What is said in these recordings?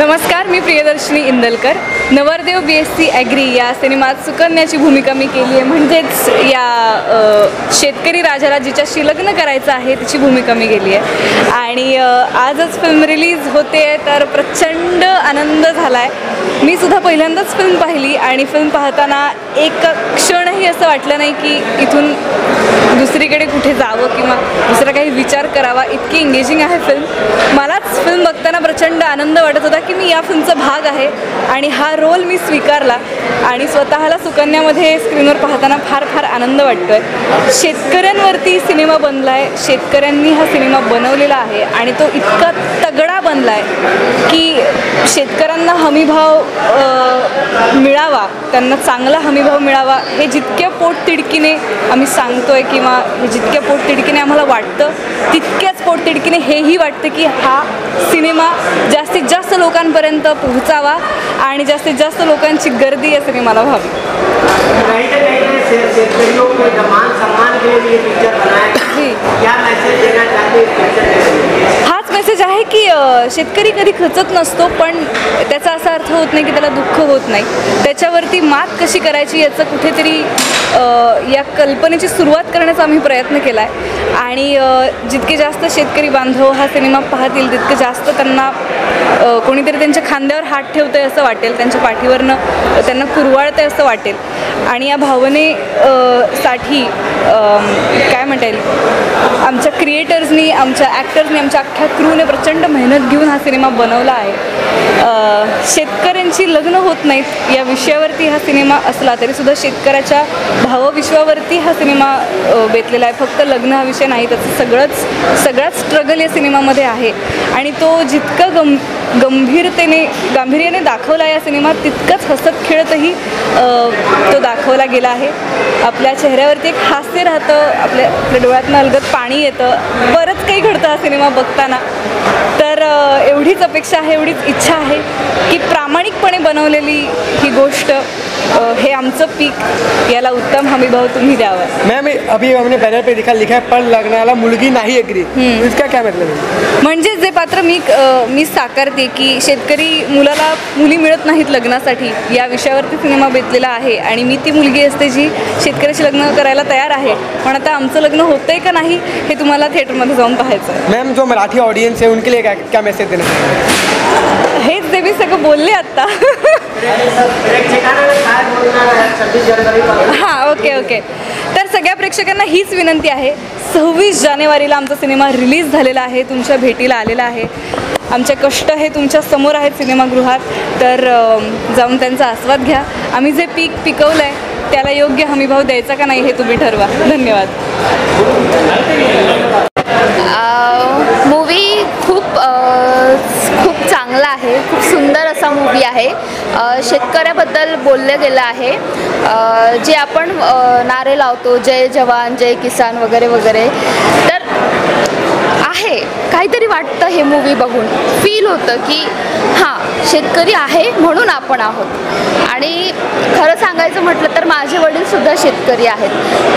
नमस्कार, मी प्रियदर्शनी इंदलकर. नवरदेव BSc agree या सिनेमात सुकन्याची भूमिका मी केली आहे. म्हणजेच या शेतकरी राजाला जिच्याशी लग्न करायचं आहे तिची भूमिका मी केली आहे. आणि आजच फिल्म रिलीज होते तर प्रचंड आनंद झाला आहे. मी सुद्धा पहिल्यांदाच फिल्म पाहिली आणि फिल्म पाहताना एक क्षणही असं वाटलं नाही की इथून दुसरीकडे कुठे जावं किंवा दुसरा काही विचार करावा. इतकी एंगेजिंग आहे फिल्म. मलाच फिल्म बघताना प्रचंड आनंद वाटत होता की मी या फिल्मचा भाग आहे आणि हा रोल मी स्वीकारला आणि स्वतःला सुकन्यामध्ये स्क्रीनवर पाहताना फार फार आनंद वाटतोय. शेतकऱ्यांवरती सिनेमा बनला आहे, शेतकऱ्यांनी हा सिनेमा बनवलेला आहे आणि तो इतका तगडा बनला आहे की शेतकऱ्यांना हमीभाव मिळावा, त्यांना चांगला हमीभाव मिळावा हे जितक्या पोटतिडकीने आम्ही सांगतोय किंवा हे जितक्या पोटतिडकीने आम्हाला वाटतं तितक्याच पोटतिडकीने हेही वाटतं की हा सिनेमा जास्तीत जास्त लोकांपर्यंत पोहोचावा आणि जास्तीत जास्त लोकांची गर्दी या सिनेमाला व्हावी. शेतकरियों को मान सम्मान के लिए पिक्चर बनाया जी, क्या मैसेज देना चाहते हैं? हाच मेसेज आहे की शेतकरी कधी खचत नसतो, पण त्याचा असा अर्थ होत नाही की त्याला दुःख होत नाही. त्याच्यावरती मात कशी करायची याचं कुठेतरी या कल्पनेची सुरुवात करण्याचा आम्ही प्रयत्न केला आहे. आणि जितके जास्त शेतकरी बांधव हा सिनेमा पाहतील तितकं जास्त त्यांना कोणीतरी त्यांच्या खांद्यावर हात ठेवतंय असं वाटेल, त्यांच्या पाठीवरनं त्यांना कुरवाळतंय असं वाटेल. आणि या भावनेसाठी काय म्हणता येईल, आमच्या क्रिएटर्सनी, आमच्या ॲक्टर्सनी, आमच्या अख्ख्या क्रूने प्रचंड मेहनत घेऊन हा सिनेमा बनवला आहे. शेतकऱ्यांची लग्न होत नाहीत या विषयावरती हा सिनेमा असला तरीसुद्धा शेतकऱ्याच्या भावविश्वावरती हा सिनेमा बेतलेला आहे. फक्त लग्न हा विषय नाही, त्याचं सगळाच स्ट्रगल या सिनेमामध्ये आहे आणि तो जितका गांभीर्याने दाखवला या सिनेमात तितकंच हसत खेळतही तो दाखवला गेला आहे. आपल्या चेहऱ्यावरती एक हास्य राहतं, आपल्या डोळ्यातनं अलगद पाणी येतं, बरंच काही घडतं हा सिनेमा बघताना. तर एवढीच अपेक्षा आहे, एवढीच इच्छा आहे की प्रामाणिकपणे बनवलेली ही गोष्ट, हे आमचं पीक, याला उत्तम हमीभाव तुम्ही द्यावा. मॅम, अभी हमने बैनर पे लिखा है पण लग्नाला मुलगी नाही एग्री, इसका क्या मतलब है? म्हणजे जे पात्र मी साकारते की शेतकरी मुलाला मुली मिळत नाहीत लग्नासाठी या विषयावरती सिनेमा बेतलेला आहे आणि मी ती मुलगी असते जी शेतकऱ्याशी लग्न करायला तयार आहे. पण आता आमचं लग्न होतंय का नाही हे तुम्हाला थिएटरमध्ये जाऊन पाहायचं. मॅम, जो मराठी ऑडियन्स है उनके लिए क्या मैसेज देना चाहिए? हेच जे मी सगळं बोलले आत्ता. हां, ओके. तर सगळ्या प्रेक्षकांना हीच विनंती आहे, 26 जानेवारीला आमचा सिनेमा रिलीज झालेला आहे, तुमच्या भेटीला आलेला आहे. आमचे कष्ट हे तुमच्या समोर आहेत सिनेमागृहात, तर जाऊन त्यांचा आस्वाद घ्या. आम्ही जे पीक पिकवलं आहे त्याला योग्य हमीभाव द्यायचा का नाही हे तुम्ही ठरवा. धन्यवाद. मूवी खूप चांगला आहे, खूप सुंदर असा मूवी आहे. शेतकऱ्याबद्दल बोललं गेलं आहे. जे आपण नारे लावतो, जय जवान जय किसान वगैरे वगैरे, तर आहे काहीतरी वाटतं हे मूवी बघून. फील होतं की हां, शेतकरी आहे म्हणून आपण आहोत. आणि खरं सांगायचं म्हटलं तर माझे वडीलसुद्धा शेतकरी आहेत.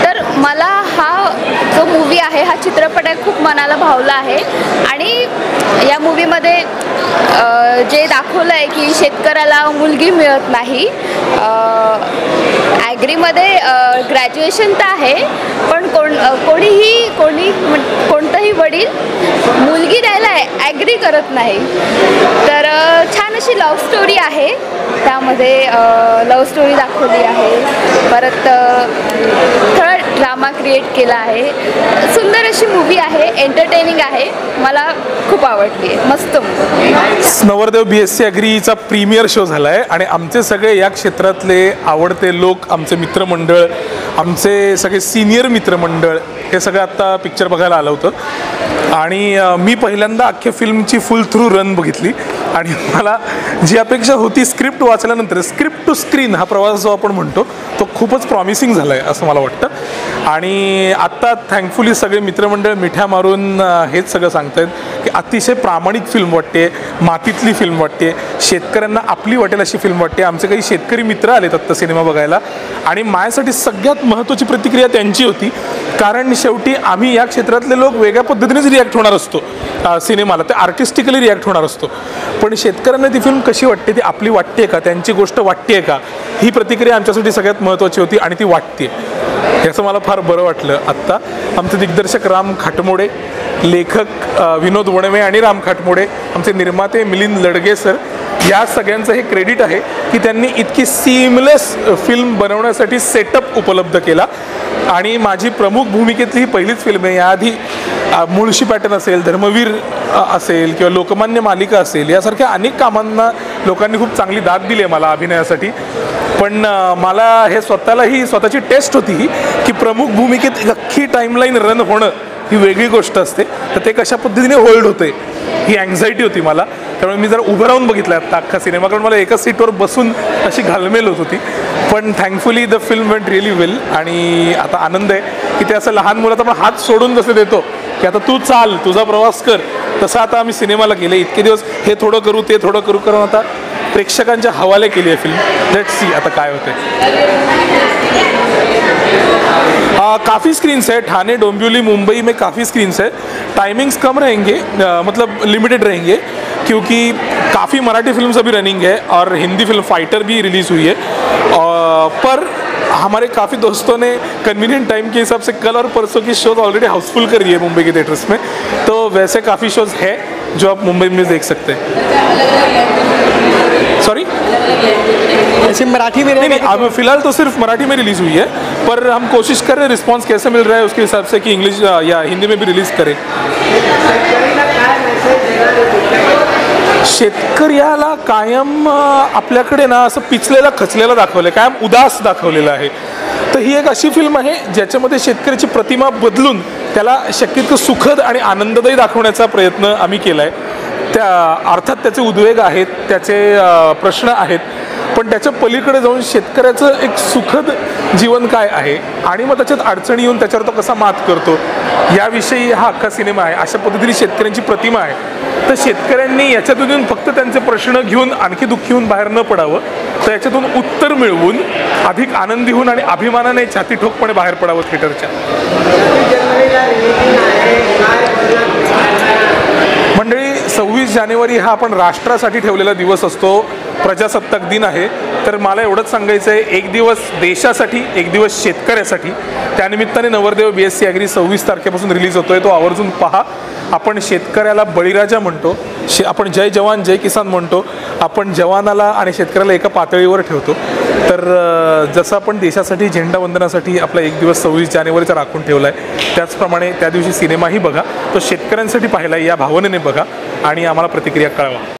तर मला हा जो मूवी आहे, हा चित्रपट आहे, खूप मनाला भावला आहे. आणि या मूवीमध्ये जे दाखवलं आहे की शेतकऱ्याला मुलगी मिळत नाही. ॲग्रीमध्ये ग्रॅज्युएशन तर आहे, पण कोणतंही वडील मुलगी द्यायला ॲग्री करत नाही. तर छान अशी लव्ह स्टोरी आहे, त्यामध्ये लव्ह स्टोरी दाखवली आहे. परत थोडा ड्रामा क्रिएट केला आहे. सुंदर अशी मूवी आहे, एंटरटेनिंग आहे, मला खूप आवडली आहे. मस्त मूवी. नवरदेव BSc ॲग्रीचा प्रीमियर शो झाला आहे आणि आमचे सगळे या क्षेत्रातले आवडते लोक, आमचे मित्रमंडळ, आमचे सगळे सिनियर मित्रमंडळ हे सगळं आत्ता पिक्चर बघायला आलं होतं. आणि मी पहिल्यांदा अख्ख्या फिल्मची फुल थ्रू रन बघितली आणि मला जी अपेक्षा होती स्क्रिप्ट वाचल्यानंतर, स्क्रिप्ट टू स्क्रीन हा प्रवास जो आपण म्हणतो तो खूपच प्रॉमिसिंग झाला आहे असं मला वाटतं. आणि आत्ता थँकफुली सगळे मित्रमंडळ मिठ्या मारून हेच सगळं सांगत आहेत की अतिशय प्रामाणिक फिल्म वाटते, मातीतली फिल्म वाटते, शेतकऱ्यांना आपली वाटेल अशी फिल्म वाटते. आमचे काही शेतकरी मित्र आलेत आत्ता सिनेमा बघायला आणि माझ्यासाठी सगळ्यात महत्त्वाची प्रतिक्रिया त्यांची होती, कारण शेवटी आम्ही या क्षेत्रातले लोक वेगळ्या पद्धतीनेच रिॲक्ट होणार असतो सिनेमाला, ते आर्टिस्टिकली रिॲक्ट होणार असतो. पण शेतकऱ्यांना ती फिल्म कशी वाटते, ती आपली वाटते का, त्यांची गोष्ट वाटते का, ही प्रतिक्रिया आमच्यासाठी सगळ्यात महत्त्वाची होती आणि ती वाटते याचं मला फार बरं वाटलं. आत्ता आमचे दिग्दर्शक राम खाटमोडे, लेखक विनोद वणवे आणि राम खाटमोडे, आमचे निर्माते मिलिंद लडगे सर, या सगळ्यांचं हे क्रेडिट आहे की त्यांनी इतकी सीमलेस फिल्म बनवण्यासाठी सेटअप उपलब्ध केला. आणि माझी प्रमुख भूमिकेतली ही पहिलीच फिल्म आहे. याआधी मुळशी पॅटर्न असेल, धर्मवीर असेल किंवा लोकमान्य मालिका असेल, यासारख्या अनेक कामांना लोकांनी खूप चांगली दाद दिली आहे मला अभिनयासाठी. पण मला हे स्वतःची टेस्ट होती की प्रमुख भूमिकेत अख्खी टाईमलाईन रन होणं ही वेगळी गोष्ट असते, तर ते कशा पद्धतीने होल्ड होते ही अँझायटी होती मला. त्यामुळे मी जरा उभं राहून बघितलं आता अख्खा सिनेमा, कारण मला एकाच सीटवर बसून अशी घालमेल होत होती. पण thankfully the film went really well. आणि आता आनंद आहे की ते असं लहान मुलाचा आपण हात सोडून जसं देतो की आता तू चाल, तुझा प्रवास कर, तसं आता आम्ही सिनेमाला केलं. इतके दिवस हे थोडं करू ते थोडं करू करून आता प्रेक्षकांच्या हवाले केली आहे फिल्म. लेट्स सी आता काय होते. काफ़ी स्क्रीन्स है, ठाणे, डोंबिवली, मुंबई में काफ़ी स्क्रीन्स है. टाइमिंग्स कम रहेंगे, मतलब लिमिटेड रहेंगे, क्योंकि काफ़ी मराठी फिल्म्स अभी रनिंग है और हिंदी फिल्म फाइटर भी रिलीज़ हुई है. पर हमारे काफ़ी दोस्तों ने कन्वीनियंट टाइम के हिसाब से कल और परसों की शोज ऑलरेडी हाउसफुल कर ली है मुंबई के थिएटर्स में, तो वैसे काफ़ी शोज है जो आप मुंबई में देख सकते हैं. सॉरी, ऐसे मराठी में नहीं, अब फिलहाल तो सिर्फ मराठी में रिलीज़ हुई है, पर हम कोशिश कर रहे हैं रिस्पांस कैसे मिल रहा है उसके हिसाब से कि इंग्लिश या हिंदी में भी रिलीज़ करें. शेतकऱ्याला कायम आपल्याकडे ना असं पिचलेला खचलेला दाखवलं आहे, कायम उदास दाखवलेलं आहे. तर ही एक अशी फिल्म आहे ज्याच्यामध्ये शेतकऱ्याची प्रतिमा बदलून त्याला शक्यतो सुखद आणि आनंददायी दाखवण्याचा प्रयत्न आम्ही केला आहे. त्या अर्थात त्याचे उद्वेग आहेत, त्याचे प्रश्न आहेत, पण त्याच्या पलीकडे जाऊन शेतकऱ्याचं एक सुखद जीवन काय आहे आणि मग त्याच्यात अडचणी येऊन त्याच्यावर तो कसा मात करतो याविषयी हा अख्खा सिनेमा आहे. अशा पद्धतीने शेतकऱ्यांची प्रतिमा आहे. तर शेतकऱ्यांनी याच्यातून येऊन फक्त त्यांचे प्रश्न घेऊन आणखी दुःखी होऊन बाहेर न पडावं, तर याच्यातून उत्तर मिळवून अधिक आनंदी होऊन आणि अभिमानाने छाती ठोकपणे बाहेर पडावं थिएटरच्या. मंडळी, 26 जानेवारी हा आपण राष्ट्रासाठी ठेवलेला दिवस असतो, प्रजासत्ताक दिन आहे. तर मला एवढंच सांगायचं आहे, एक दिवस देशासाठी, एक दिवस शेतकऱ्यासाठी. त्यानिमित्ताने नवरदेव BSc ॲग्री 26 तारखेपासून रिलीज होतोय, तो आवर्जून पहा. आपण शेतकऱ्याला बळीराजा म्हणतो, आपण जय जवान जय किसान म्हणतो, आपण जवानाला आणि शेतकऱ्याला एका पातळीवर ठेवतो. तर जसं आपण देशासाठी झेंडावंदनासाठी आपला एक दिवस 26 जानेवारीचा राखून ठेवला आहे, त्याचप्रमाणे त्या दिवशी सिनेमाही बघा, तो शेतकऱ्यांसाठी पाहिला या भावनेने बघा आणि आम्हाला प्रतिक्रिया कळवा.